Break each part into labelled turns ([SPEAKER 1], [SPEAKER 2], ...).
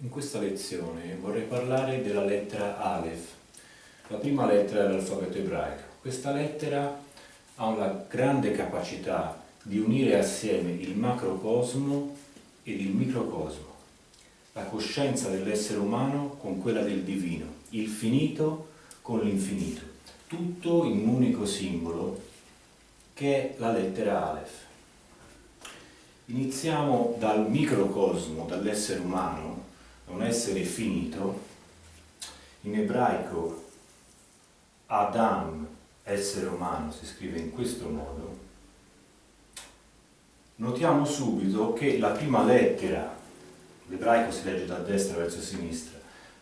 [SPEAKER 1] In questa lezione vorrei parlare della lettera Aleph, la prima lettera dell'alfabeto ebraico. Questa lettera ha una grande capacità di unire assieme il macrocosmo ed il microcosmo, la coscienza dell'essere umano con quella del divino, il finito con l'infinito, tutto in un unico simbolo che è la lettera Aleph. Iniziamo dal microcosmo, dall'essere umano, un essere finito. In ebraico Adam, essere umano, si scrive in questo modo. Notiamo subito che la prima lettera, l'ebraico si legge da destra verso sinistra,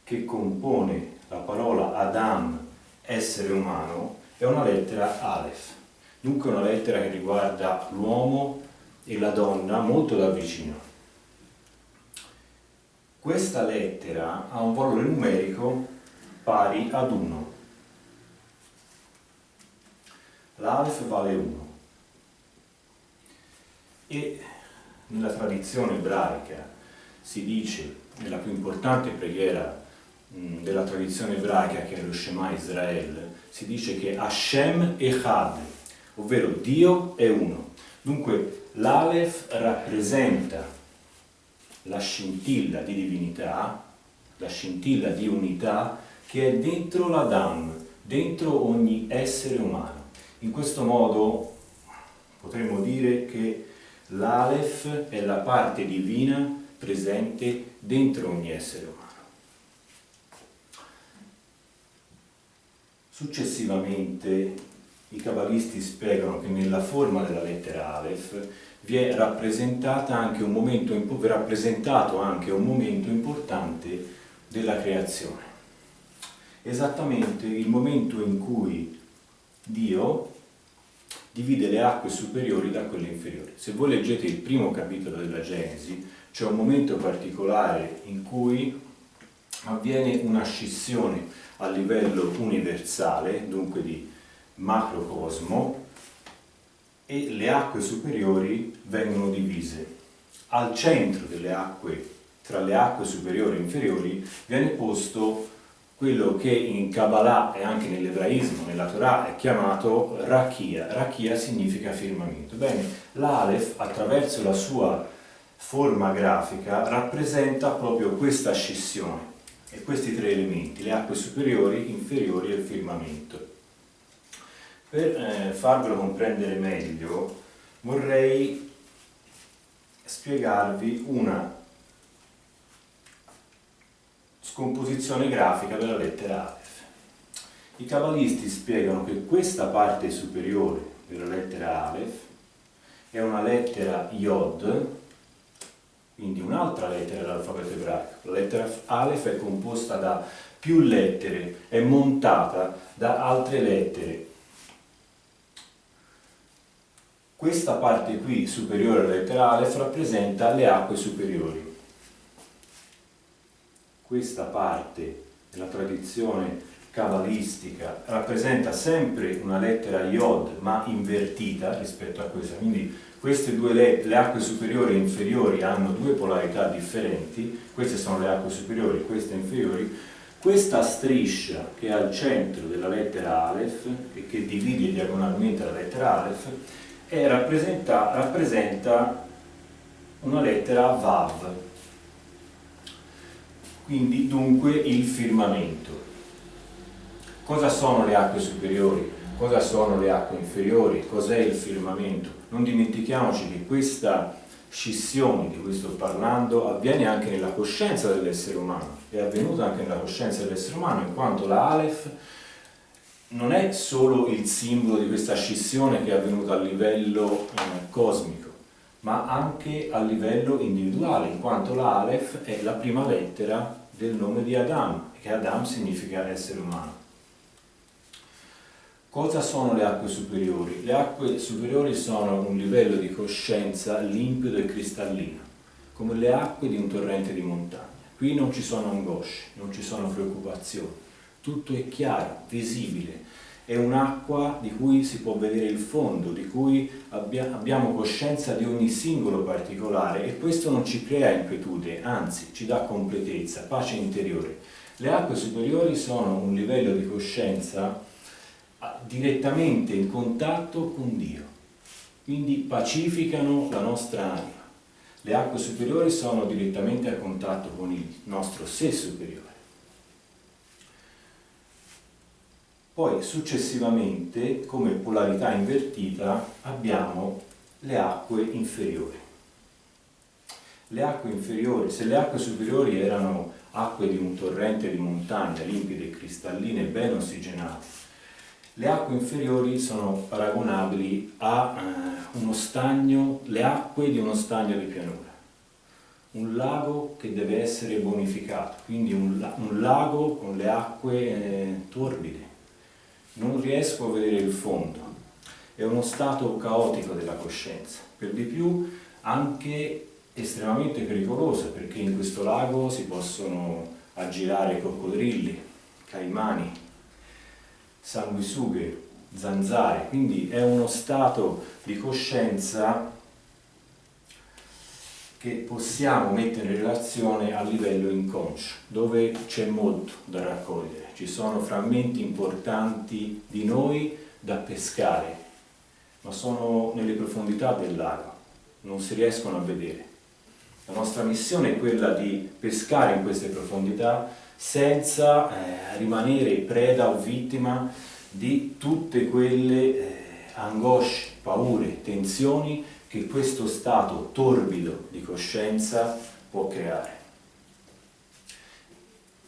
[SPEAKER 1] che compone la parola Adam, essere umano, è una lettera Aleph. Dunque una lettera che riguarda l'uomo e la donna molto da vicino. Questa lettera ha un valore numerico pari ad 1. L'Aleph vale 1. E nella tradizione ebraica si dice, nella più importante preghiera della tradizione ebraica, che è lo Shema Israel, si dice che Hashem Echad, ovvero Dio è uno. Dunque l'Aleph rappresenta la scintilla di divinità, la scintilla di unità che è dentro l'Adam, dentro ogni essere umano. In questo modo potremmo dire che l'Aleph è la parte divina presente dentro ogni essere umano. Successivamente i cabalisti spiegano che nella forma della lettera Aleph vi è rappresentato anche un momento importante della creazione. Esattamente il momento in cui Dio divide le acque superiori da quelle inferiori. Se voi leggete il primo capitolo della Genesi, c'è un momento particolare in cui avviene una scissione a livello universale, dunque di macrocosmo, e le acque superiori vengono divise. Al centro delle acque, tra le acque superiori e inferiori, viene posto quello che in Kabbalah e anche nell'ebraismo, nella Torah, è chiamato Rakia. Rakia significa firmamento. Bene, l'Aleph, attraverso la sua forma grafica, rappresenta proprio questa scissione e questi tre elementi, le acque superiori, inferiori e il firmamento. Per farvelo comprendere meglio, vorrei spiegarvi una scomposizione grafica della lettera Aleph. I cabalisti spiegano che questa parte superiore della lettera Aleph è una lettera Yod, quindi un'altra lettera dell'alfabeto ebraico. La lettera Aleph è composta da più lettere, è montata da altre lettere. Questa parte qui superiore alla lettera Aleph rappresenta le acque superiori. Questa parte della tradizione cabalistica rappresenta sempre una lettera Yod ma invertita rispetto a questa, quindi queste due le acque superiori e inferiori hanno due polarità differenti, queste sono le acque superiori, queste inferiori. Questa striscia che è al centro della lettera Aleph e che divide diagonalmente la lettera Aleph rappresenta una lettera Vav, quindi dunque il firmamento. Cosa sono le acque superiori? Cosa sono le acque inferiori? Cos'è il firmamento? Non dimentichiamoci che questa scissione di cui sto parlando avviene anche nella coscienza dell'essere umano, è avvenuta anche nella coscienza dell'essere umano, in quanto la Aleph non è solo il simbolo di questa scissione che è avvenuta a livello cosmico, ma anche a livello individuale, in quanto la Aleph è la prima lettera del nome di Adam, che Adam significa essere umano. Cosa sono le acque superiori? Le acque superiori sono un livello di coscienza limpido e cristallino, come le acque di un torrente di montagna. Qui non ci sono angosce, non ci sono preoccupazioni, tutto è chiaro, visibile, è un'acqua di cui si può vedere il fondo, di cui abbiamo coscienza di ogni singolo particolare, e questo non ci crea inquietudine, anzi ci dà completezza, pace interiore. Le acque superiori sono un livello di coscienza direttamente in contatto con Dio, quindi pacificano la nostra anima. Le acque superiori sono direttamente a contatto con il nostro sé superiore. Poi successivamente, come polarità invertita, abbiamo le acque inferiori. Le acque inferiori, se le acque superiori erano acque di un torrente di montagna, limpide e cristalline, ben ossigenate, le acque inferiori sono paragonabili a uno stagno, le acque di uno stagno di pianura. Un lago che deve essere bonificato, quindi un lago con le acque torbide. Non riesco a vedere il fondo, è uno stato caotico della coscienza, per di più anche estremamente pericoloso, perché in questo lago si possono aggirare coccodrilli, caimani, sanguisughe, zanzare, quindi è uno stato di coscienza che possiamo mettere in relazione a livello inconscio, dove c'è molto da raccogliere. Ci sono frammenti importanti di noi da pescare, ma sono nelle profondità del lago, non si riescono a vedere. La nostra missione è quella di pescare in queste profondità senza rimanere preda o vittima di tutte quelle angosce, paure, tensioni che questo stato torbido di coscienza può creare.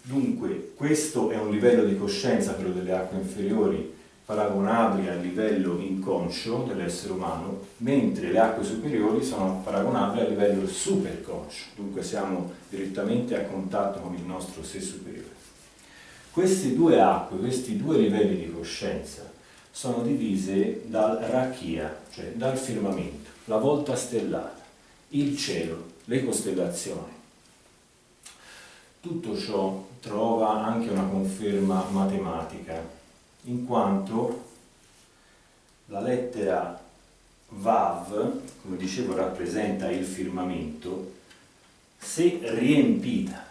[SPEAKER 1] Dunque, questo è un livello di coscienza, quello delle acque inferiori, paragonabile al livello inconscio dell'essere umano, mentre le acque superiori sono paragonabili al livello superconscio, dunque siamo direttamente a contatto con il nostro sé superiore. Queste due acque, questi due livelli di coscienza, sono divise dal rakia, cioè dal firmamento, la volta stellata, il cielo, le costellazioni. Tutto ciò trova anche una conferma matematica, in quanto la lettera Vav, come dicevo, rappresenta il firmamento, se riempita,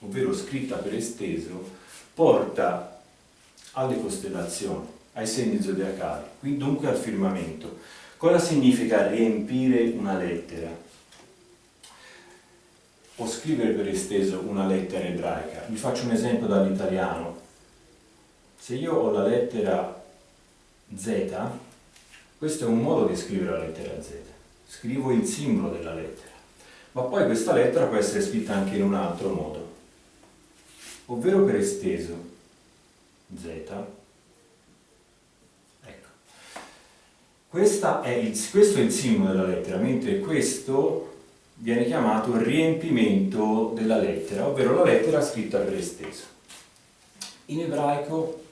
[SPEAKER 1] ovvero scritta per esteso, porta alle costellazioni, ai segni zodiacali, quindi dunque al firmamento. Cosa significa riempire una lettera? O scrivere per esteso una lettera ebraica? Vi faccio un esempio dall'italiano. Se io ho la lettera Z, questo è un modo di scrivere la lettera Z. Scrivo il simbolo della lettera. Ma poi questa lettera può essere scritta anche in un altro modo, ovvero per esteso. Z. Ecco. Questo è il simbolo della lettera, mentre questo viene chiamato riempimento della lettera, ovvero la lettera scritta per esteso. In ebraico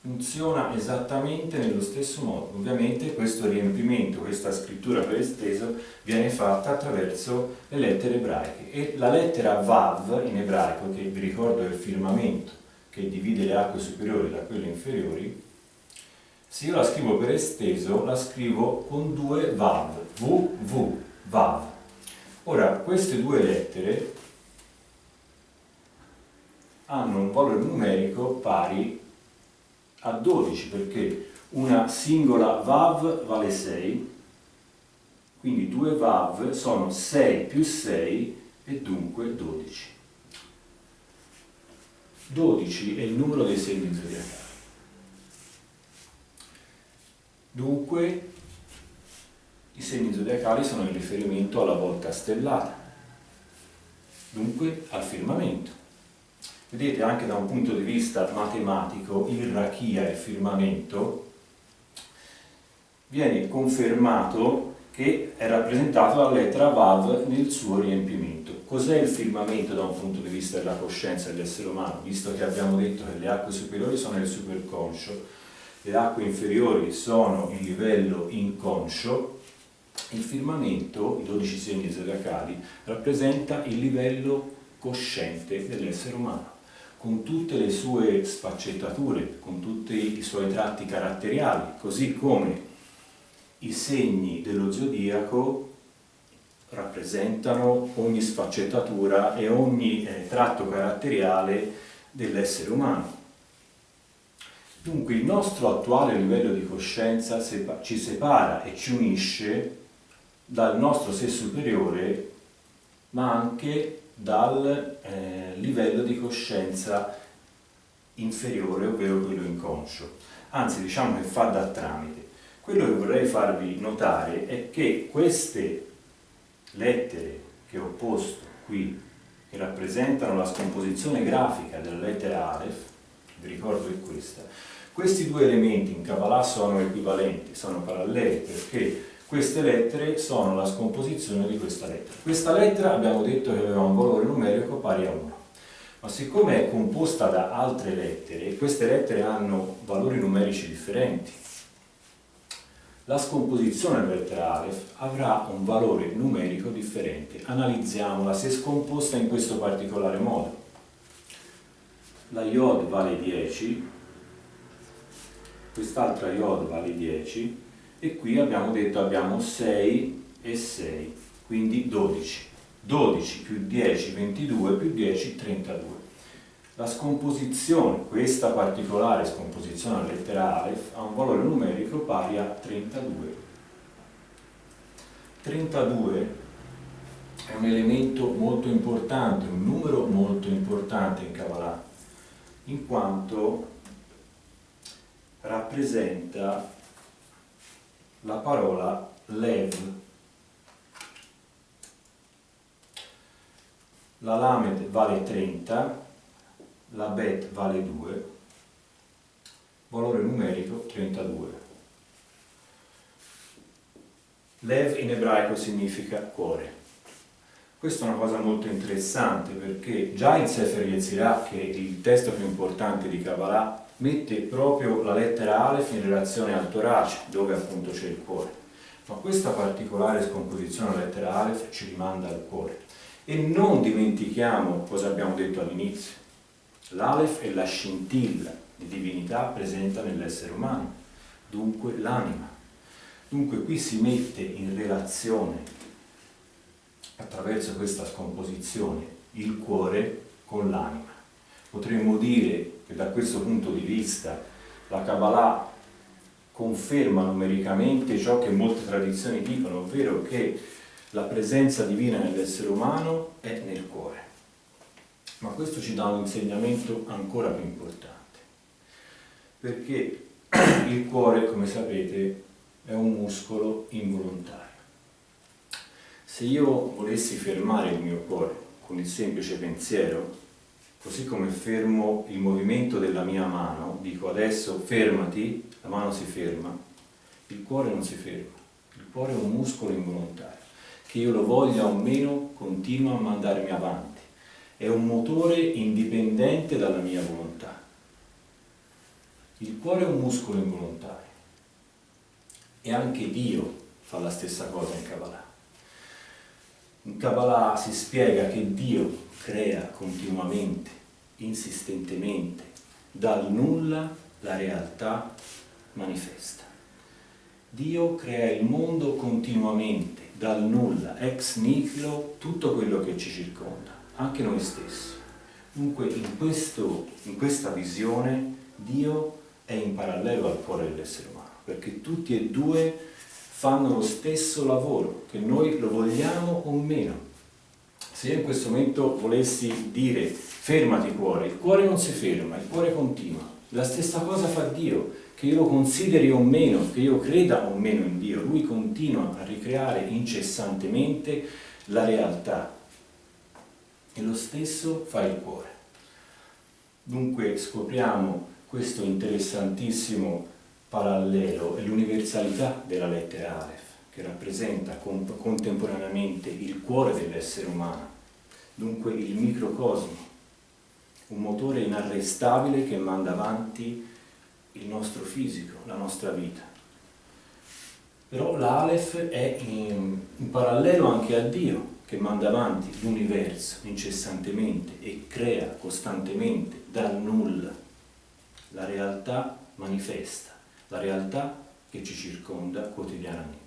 [SPEAKER 1] funziona esattamente nello stesso modo. Ovviamente questo riempimento, questa scrittura per esteso viene fatta attraverso le lettere ebraiche, e la lettera Vav in ebraico, che vi ricordo è il firmamento che divide le acque superiori da quelle inferiori, se io la scrivo per esteso la scrivo con due Vav, V, Vav. Ora, queste due lettere hanno un valore numerico pari a 12, perché una singola Vav vale 6, quindi due Vav sono 6 più 6 e dunque 12. 12 è il numero dei segni zodiacali. Dunque i segni zodiacali sono in riferimento alla volta stellata, dunque al firmamento. Vedete, anche da un punto di vista matematico, il rakia, il firmamento, viene confermato che è rappresentato dalla lettera Vav nel suo riempimento. Cos'è il firmamento da un punto di vista della coscienza dell'essere umano? Visto che abbiamo detto che le acque superiori sono il superconscio, le acque inferiori sono il livello inconscio, il firmamento, i 12 segni zodiacali, rappresenta il livello cosciente dell'essere umano. con tutte le sue sfaccettature, con tutti i suoi tratti caratteriali, così come i segni dello zodiaco rappresentano ogni sfaccettatura e ogni tratto caratteriale dell'essere umano. Dunque il nostro attuale livello di coscienza ci separa e ci unisce dal nostro sé superiore, ma anche dal livello di coscienza inferiore, ovvero quello inconscio. Anzi, diciamo che fa da tramite. Quello che vorrei farvi notare è che queste lettere che ho posto qui, che rappresentano la scomposizione grafica della lettera Aleph, vi ricordo è questa, questi due elementi in Kabbalah sono equivalenti, sono paralleli, perché queste lettere sono la scomposizione di questa lettera. Questa lettera abbiamo detto che aveva un valore numerico pari a 1, ma siccome è composta da altre lettere, queste lettere hanno valori numerici differenti. La scomposizione della lettera Aleph avrà un valore numerico differente. Analizziamola se è scomposta in questo particolare modo. La Yod vale 10, quest'altra Yod vale 10, e qui abbiamo detto abbiamo 6 e 6, quindi 12. 12 più 10, 22, più 10, 32. La scomposizione, questa particolare scomposizione alla lettera Aleph, ha un valore numerico pari a 32. 32 è un elemento molto importante, un numero molto importante in Kabbalah, in quanto rappresenta la parola Lev. La Lamed vale 30, la Bet vale 2, valore numerico 32. Lev in ebraico significa cuore. Questa è una cosa molto interessante perché già in Sefer Yetzirah, che è il testo più importante di Kabbalah, mette proprio la lettera Aleph in relazione al torace, dove appunto c'è il cuore. Ma questa particolare scomposizione della lettera Aleph ci rimanda al cuore. E non dimentichiamo cosa abbiamo detto all'inizio. L'Aleph è la scintilla di divinità presente nell'essere umano, dunque l'anima. Dunque qui si mette in relazione, attraverso questa scomposizione, il cuore con l'anima. Potremmo dire che da questo punto di vista la Kabbalah conferma numericamente ciò che molte tradizioni dicono, ovvero che la presenza divina nell'essere umano è nel cuore. Ma questo ci dà un insegnamento ancora più importante, perché il cuore, come sapete, è un muscolo involontario. Se io volessi fermare il mio cuore con il semplice pensiero, così come fermo il movimento della mia mano, dico adesso fermati, la mano si ferma, il cuore non si ferma. Il cuore è un muscolo involontario, che io lo voglia o meno continua a mandarmi avanti. È un motore indipendente dalla mia volontà. Il cuore è un muscolo involontario. E anche Dio fa la stessa cosa in Kabbalah. In Kabbalah si spiega che Dio crea continuamente, insistentemente, dal nulla la realtà manifesta. Dio crea il mondo continuamente, dal nulla, ex nihilo, tutto quello che ci circonda, anche noi stessi. Dunque in questa visione Dio è in parallelo al cuore dell'essere umano, perché tutti e due fanno lo stesso lavoro, che noi lo vogliamo o meno. Se io in questo momento volessi dire fermati cuore, il cuore non si ferma, il cuore continua. La stessa cosa fa Dio, che io lo consideri o meno, che io creda o meno in Dio, Lui continua a ricreare incessantemente la realtà. E lo stesso fa il cuore. Dunque scopriamo questo interessantissimo parallelo e l'universalità della lettera Aleph, che rappresenta contemporaneamente il cuore dell'essere umano, dunque il microcosmo, un motore inarrestabile che manda avanti il nostro fisico, la nostra vita. Però l'Aleph è in parallelo anche a Dio, che che manda avanti l'universo incessantemente e crea costantemente dal nulla la realtà manifesta, la realtà che ci circonda quotidianamente.